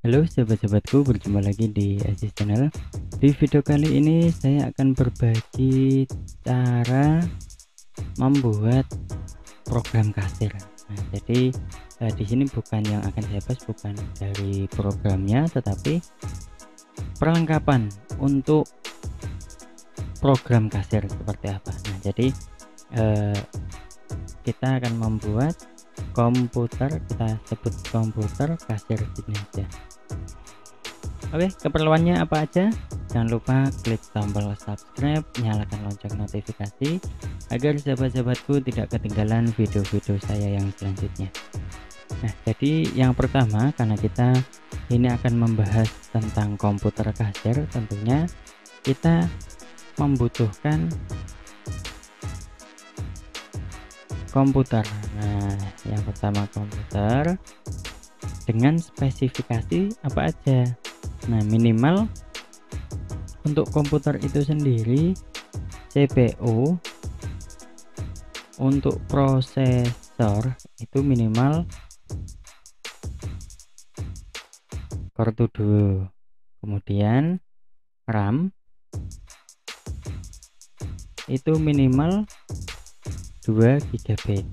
Halo sahabat-sahabatku, berjumpa lagi di Aziz Channel. Di video kali ini saya akan berbagi cara membuat program kasir. Nah, jadi di sini bukan yang akan saya bahas, bukan dari programnya, tetapi perlengkapan untuk program kasir seperti apa. Nah, jadi kita akan membuat komputer, kita sebut komputer kasir gini aja. Oke, keperluannya apa aja? Jangan lupa klik tombol subscribe, nyalakan lonceng notifikasi agar sahabat-sahabatku tidak ketinggalan video-video saya yang selanjutnya. Nah, jadi yang pertama, karena kita ini akan membahas tentang komputer kasir, tentunya kita membutuhkan komputer. Nah, yang pertama komputer dengan spesifikasi apa aja? Nah, minimal untuk komputer itu sendiri CPU, untuk prosesor itu minimal Core 2, kemudian RAM itu minimal 2 GB.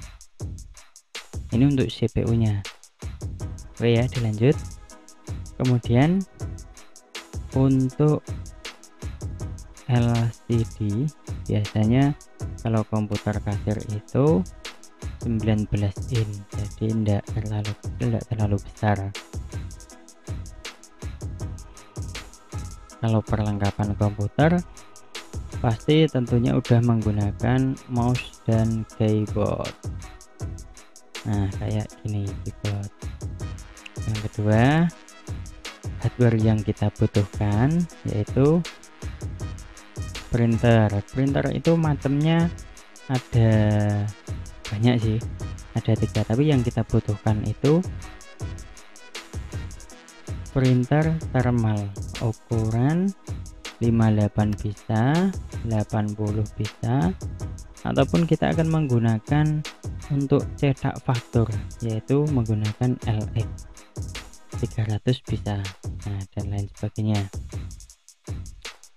Ini untuk CPU nya. Oke ya, dilanjut. Kemudian untuk LCD biasanya kalau komputer kasir itu 19 in, jadi tidak terlalu kecil, tidak terlalu besar. Kalau perlengkapan komputer pasti tentunya udah menggunakan mouse dan keyboard. Nah, kayak gini keyboard. Yang kedua, hardware yang kita butuhkan yaitu printer. Printer itu macamnya ada banyak sih, ada 3, tapi yang kita butuhkan itu printer thermal ukuran 58 bisa, 80 bisa, ataupun kita akan menggunakan untuk cetak faktur yaitu menggunakan LX 300 bisa, nah dan lain sebagainya.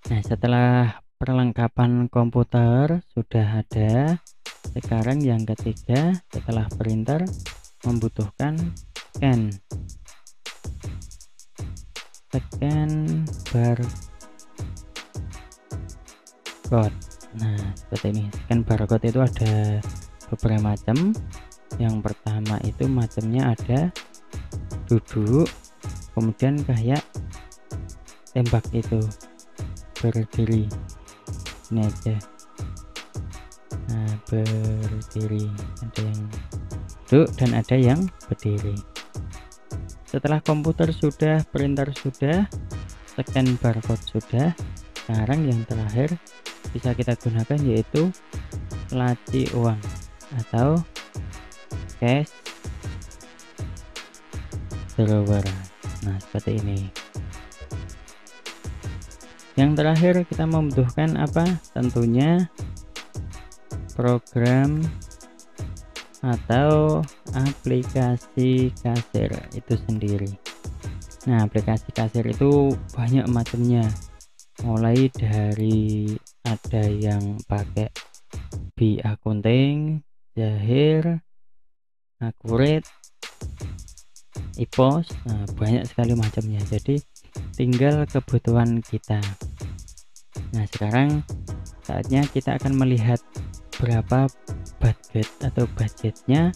Nah, setelah perlengkapan komputer sudah ada, sekarang yang ketiga setelah printer membutuhkan scan barcode. Nah, seperti ini. Scan barcode itu ada beberapa macam. Yang pertama itu macamnya ada duduk, kemudian kayak tembak itu berdiri, ini aja. Nah, berdiri, ada yang duduk dan ada yang berdiri. Setelah komputer sudah, printer sudah, scan barcode sudah, sekarang yang terakhir bisa kita gunakan yaitu laci uang atau cash drawer. Nah, seperti ini. Yang terakhir kita membutuhkan apa? Tentunya program atau aplikasi kasir itu sendiri. Nah, aplikasi kasir itu banyak macamnya, mulai dari ada yang pakai B-accounting, Zahir, Accurate, IPOS. Nah, banyak sekali macamnya, jadi tinggal kebutuhan kita. Nah, sekarang saatnya kita akan melihat berapa budget atau budgetnya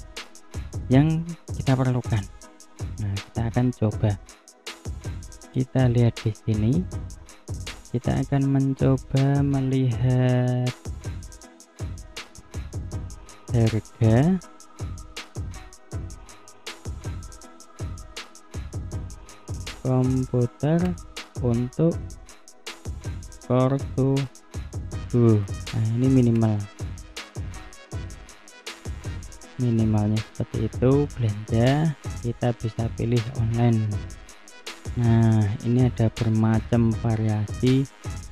yang kita perlukan. Nah, kita akan coba, kita lihat di sini, kita akan mencoba melihat harga komputer untuk Core 2. Nah, ini minimalnya seperti itu. Belanja kita bisa pilih online. Nah, ini ada bermacam variasi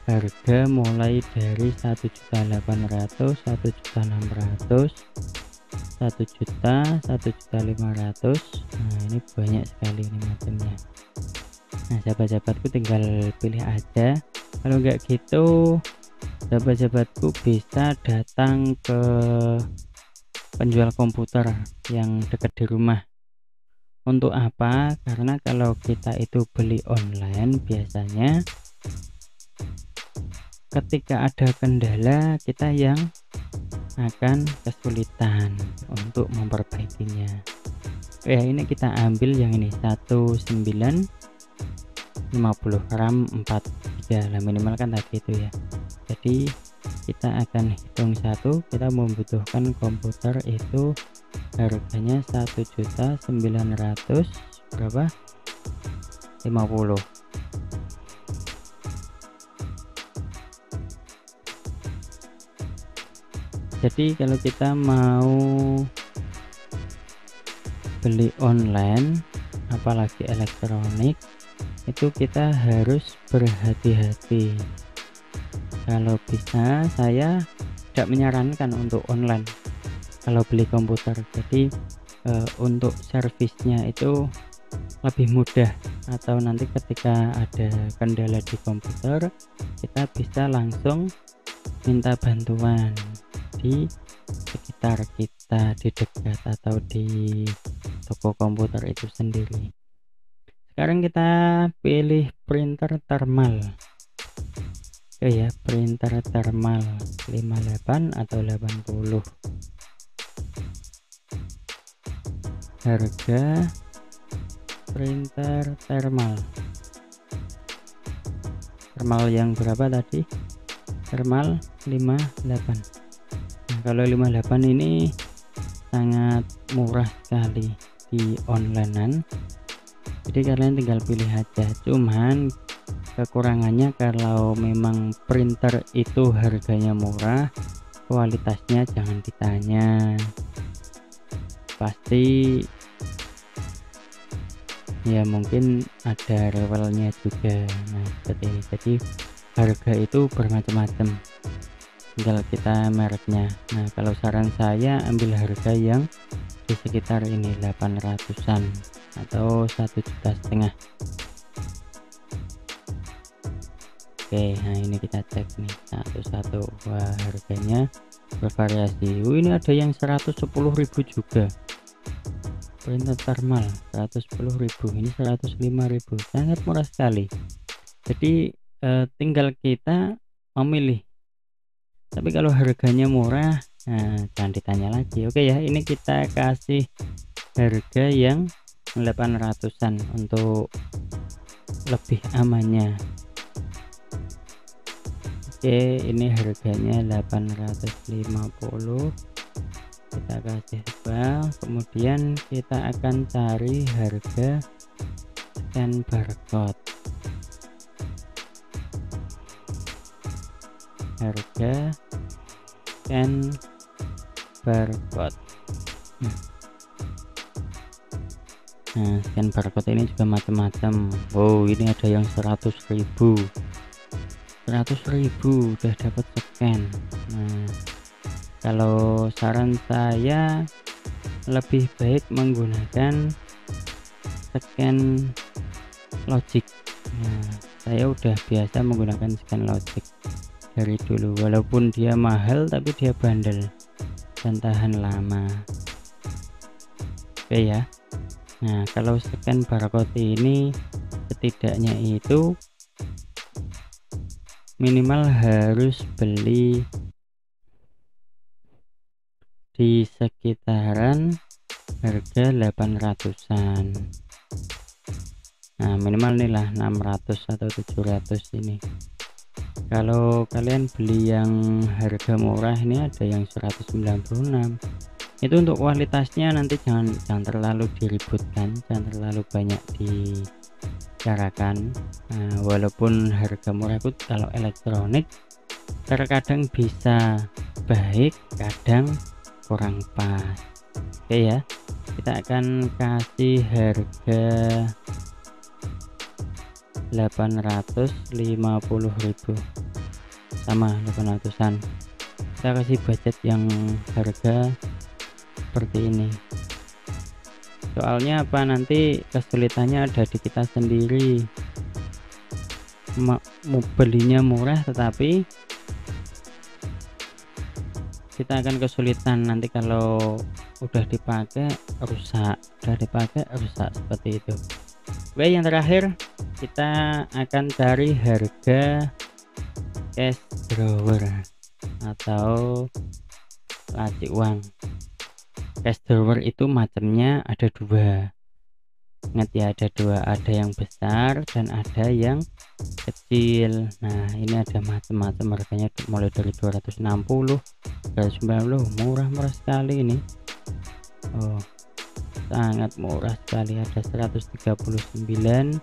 harga mulai dari 1.800.000, 1.600.000, 1.000.000, 1.500.000. Nah, ini banyak sekali ini macamnya. Nah, sahabat-sahabatku tinggal pilih aja. Kalau nggak gitu, sahabat-sahabatku bisa datang ke penjual komputer yang dekat di rumah. Untuk apa? Karena kalau kita itu beli online, biasanya ketika ada kendala kita yang akan kesulitan untuk memperbaikinya. Ya, ini kita ambil yang ini 1950 RAM 4 GB. Nah, minimal kan tadi itu ya. Jadi kita akan hitung satu, kita membutuhkan komputer itu harganya 1.900 berapa 50. Jadi kalau kita mau beli online apalagi elektronik itu kita harus berhati-hati. Kalau bisa saya tidak menyarankan untuk online kalau beli komputer. Jadi untuk servisnya itu lebih mudah, atau nanti ketika ada kendala di komputer kita bisa langsung minta bantuan di sekitar kita, di dekat atau di toko komputer itu sendiri. Sekarang kita pilih printer thermal. Oke ya, printer thermal 58 atau 80. Harga printer thermal yang berapa tadi? Thermal 58. Nah, kalau 58 ini sangat murah sekali di onlinean, jadi kalian tinggal pilih aja. Cuman kekurangannya kalau memang printer itu harganya murah, kualitasnya jangan ditanya, pasti ya mungkin ada rewelnya juga. Nah, seperti ini. Jadi harga itu bermacam-macam, tinggal kita mereknya. Nah, kalau saran saya ambil harga yang di sekitar ini 800-an atau 1,5 juta. Oke, nah ini kita cek nih satu-satu. Wah, harganya bervariasi. Ini ada yang 110.000 juga. Printer thermal 110.000, ini 105.000, sangat murah sekali. Jadi tinggal kita memilih. Tapi kalau harganya murah, nah jangan ditanya lagi. Oke ya, ini kita kasih harga yang 800-an untuk lebih amannya. Oke, ini harganya 850, kita kasih tebal. Kemudian kita akan cari harga scan barcode. Harga scan barcode. Nah, scan barcode ini juga macam-macam. Wow, ini ada yang 100.000 udah dapat scan. Nah, kalau saran saya lebih baik menggunakan scan logic. Nah, saya udah biasa menggunakan scan logic dari dulu, walaupun dia mahal tapi dia bandel dan tahan lama. Oke ya. Nah, kalau scan barcode ini setidaknya itu minimal harus beli di sekitaran harga 800-an. Nah, minimal nih lah 600 atau 700 ini. Kalau kalian beli yang harga murah ini ada yang 196. Itu untuk kualitasnya nanti jangan terlalu diributkan, jangan terlalu banyak dibicarakan. Nah, walaupun harga murah itu kalau elektronik terkadang bisa baik, kadang kurang pas. Oke ya, kita akan kasih harga 850.000 sama 800-an. Kita kasih budget yang harga seperti ini, soalnya apa, nanti kesulitannya ada di kita sendiri. Belinya murah tetapi kita akan kesulitan nanti kalau udah dipakai rusak, seperti itu. Oke, yang terakhir kita akan cari harga cash drawer atau laci uang. Cash drawer itu macamnya ada dua, ingat ya, ada dua, ada yang besar dan ada yang kecil. Nah ini ada macam-macam, harganya mulai dari 260, 290, murah sekali ini. Oh, sangat murah sekali, ada 139.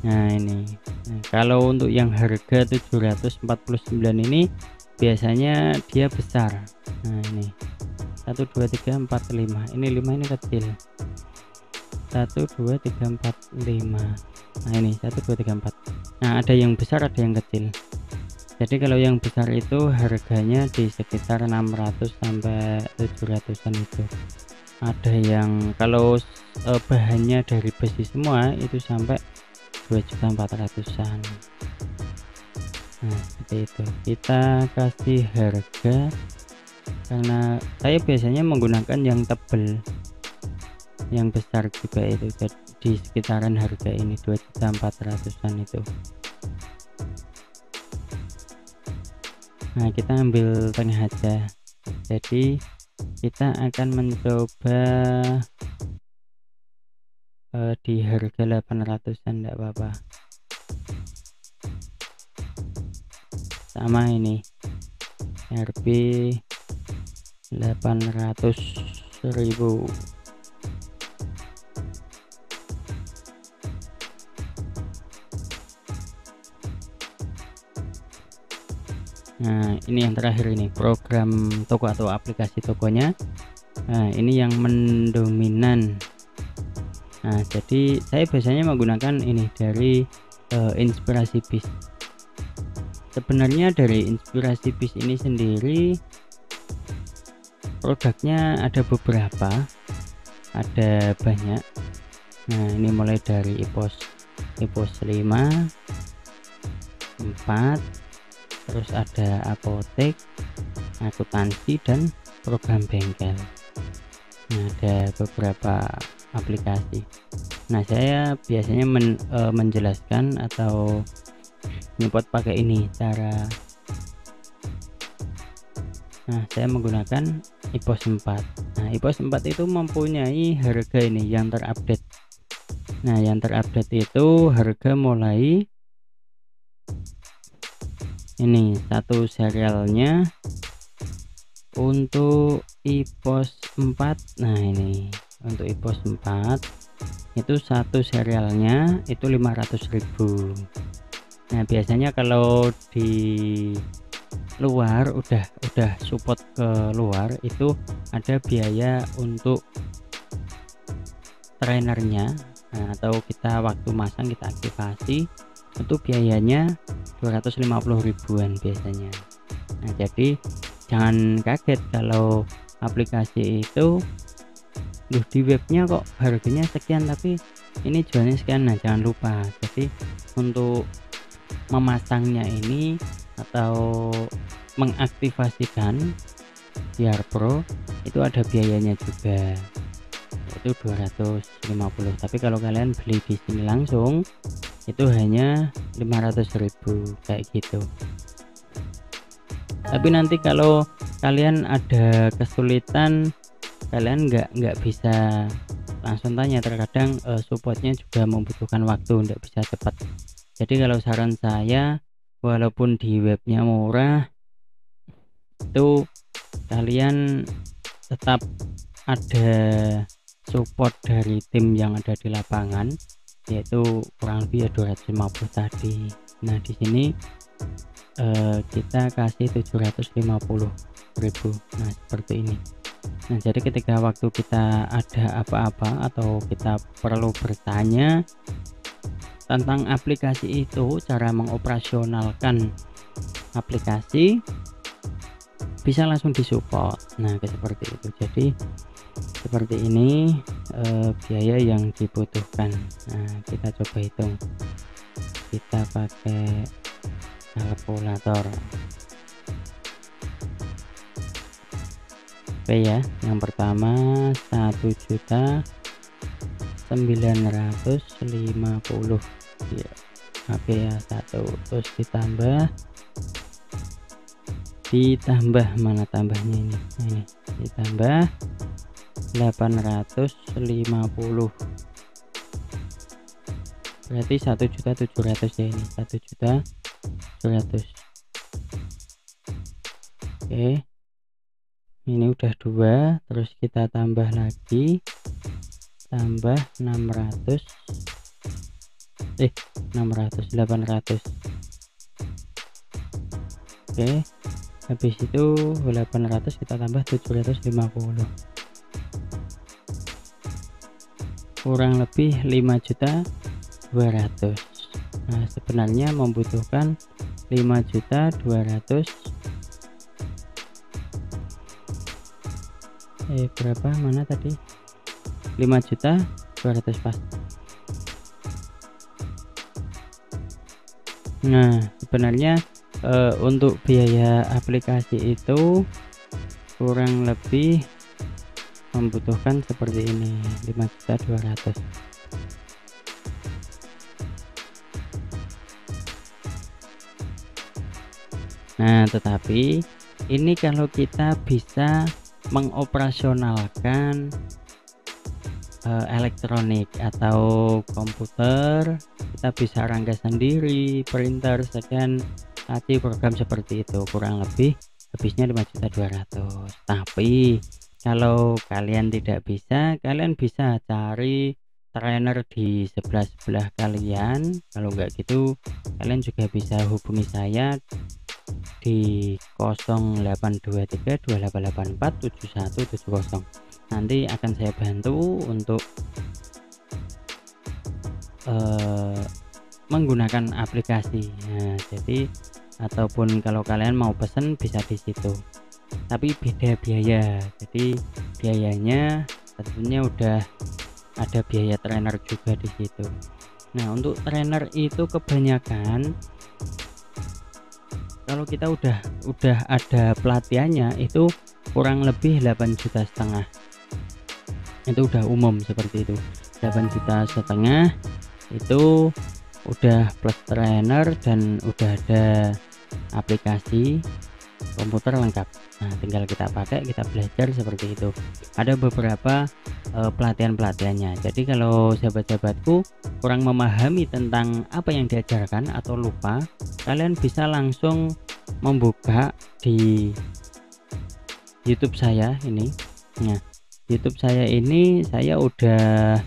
Nah ini, nah, kalau untuk yang harga 749 ini biasanya dia besar. Nah ini 1 2 3 4 5, ini 5 ini kecil. 1 2 3 4 5. Nah ini 1 2 3 4. Nah ada yang besar ada yang kecil. Jadi kalau yang besar itu harganya di sekitar 600 sampai 700-an itu. Ada yang kalau bahannya dari besi semua itu sampai 2.400-an. Nah seperti itu, kita kasih harga karena saya biasanya menggunakan yang tebal, yang besar juga itu, di sekitaran harga ini 2.400-an itu. Nah kita ambil tengah aja, jadi kita akan mencoba di harga 800-an, enggak apa-apa. Sama ini RP 800.000. Nah ini yang terakhir, ini program toko atau aplikasi tokonya. Nah ini yang mendominan. Nah jadi saya biasanya menggunakan ini dari Inspirasi Biz. Sebenarnya dari Inspirasi Biz ini sendiri produknya ada beberapa, ada banyak. Nah ini mulai dari EPOS 5, 4, terus ada apotek, akuntansi, dan program bengkel. Nah ada beberapa aplikasi. Nah saya biasanya menjelaskan atau nyepot pakai ini cara. Nah saya menggunakan EPOS 4. Nah EPOS 4 itu mempunyai harga ini yang terupdate. Nah yang terupdate itu harga mulai ini satu serialnya untuk EPOS 4. Nah ini untuk EPOS 4 itu satu serialnya itu 500.000. Nah biasanya kalau di luar udah support ke luar itu ada biaya untuk trainernya. Nah, atau kita waktu masang kita aktivasi itu biayanya 250.000-an biasanya. Nah jadi jangan kaget kalau aplikasi itu di webnya kok harganya sekian tapi ini jualnya sekian. Nah jangan lupa, jadi untuk memasangnya ini atau mengaktifasikan VR Pro itu ada biayanya juga, itu 250. Tapi kalau kalian beli di sini langsung itu hanya 500.000 kayak gitu. Tapi nanti kalau kalian ada kesulitan, kalian nggak bisa langsung tanya, terkadang supportnya juga membutuhkan waktu, nggak bisa cepat. Jadi kalau saran saya, walaupun di webnya murah itu kalian tetap ada support dari tim yang ada di lapangan, yaitu kurang lebih ya 250 tadi. Nah di sini kita kasih 750.000. Nah seperti ini. Nah jadi ketika waktu kita ada apa-apa atau kita perlu bertanya tentang aplikasi itu, cara mengoperasionalkan aplikasi, bisa langsung disupport. Nah seperti itu. Jadi seperti ini biaya yang dibutuhkan. Nah, kita coba hitung, kita pakai kalkulator. Oke ya, yang pertama 1.950.000 ya, oke ya, 1, terus ditambah mana tambahnya ini, nah, ini ditambah 850, berarti 1.700.000 ya, ini 1.700.000. oke, ini udah 2, terus kita tambah lagi, tambah 800. Oke, habis itu 800 kita tambah 750, kurang lebih 5.200.000. Nah, sebenarnya membutuhkan 5.200.000. Berapa mana tadi? 5.200.000 pas. Nah, sebenarnya untuk biaya aplikasi itu kurang lebih membutuhkan seperti ini, 5.200.000. Nah, tetapi ini kalau kita bisa mengoperasionalkan elektronik atau komputer, kita bisa rangka sendiri, printer, scan, laci, program seperti itu, kurang lebih habisnya 5.200.000. Tapi kalau kalian tidak bisa, kalian bisa cari trainer di sebelah kalian. Kalau enggak gitu, kalian juga bisa hubungi saya di 082328847170. Nanti akan saya bantu untuk menggunakan aplikasi. Nah, jadi ataupun kalau kalian mau pesen bisa di situ, tapi beda biaya. Jadi biayanya tentunya udah ada biaya trainer juga di situ. Nah, untuk trainer itu kebanyakan kalau kita udah ada pelatihannya itu kurang lebih 8,5 juta, itu udah umum seperti itu. 8,5 juta itu udah plus trainer dan udah ada aplikasi komputer lengkap. Nah, tinggal kita pakai, kita belajar seperti itu. Ada beberapa pelatihannya. Jadi kalau sahabat-sahabatku kurang memahami tentang apa yang diajarkan atau lupa, kalian bisa langsung membuka di YouTube saya ini. Nah, YouTube saya ini saya udah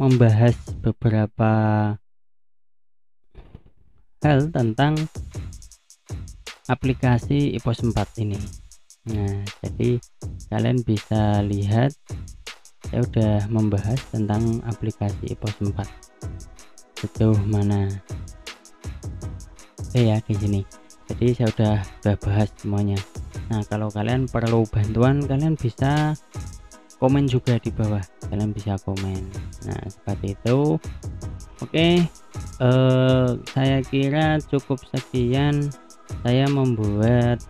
membahas beberapa hal tentang aplikasi iPos 4 ini. Nah, jadi kalian bisa lihat saya udah membahas tentang aplikasi iPos 4 sejauh mana. Ya di sini. Jadi saya udah bahas semuanya. Nah, kalau kalian perlu bantuan, kalian bisa komen juga di bawah, kalian bisa komen. Nah, seperti itu. Oke, saya kira cukup sekian saya membuat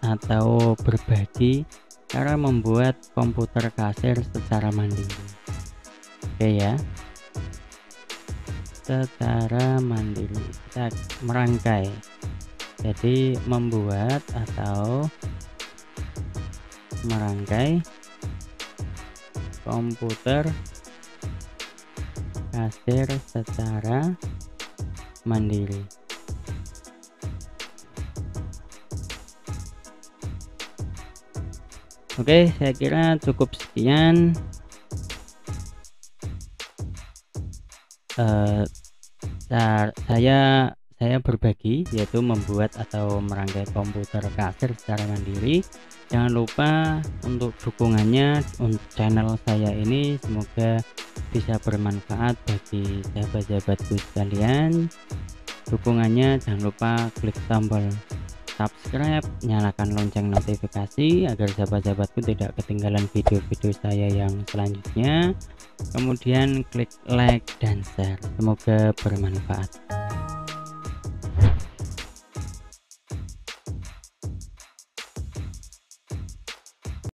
atau berbagi cara membuat komputer kasir secara mandiri. Oke ya, secara mandiri kita merangkai, jadi membuat atau merangkai komputer kasir secara mandiri. Oke, saya kira cukup sekian. Saya berbagi, yaitu membuat atau merangkai komputer kasir secara mandiri. Jangan lupa untuk dukungannya untuk channel saya ini, semoga bisa bermanfaat bagi sahabat-sahabatku sekalian. Dukungannya jangan lupa klik tombol subscribe, nyalakan lonceng notifikasi agar sahabat-sahabatku tidak ketinggalan video-video saya yang selanjutnya. Kemudian klik like dan share, semoga bermanfaat.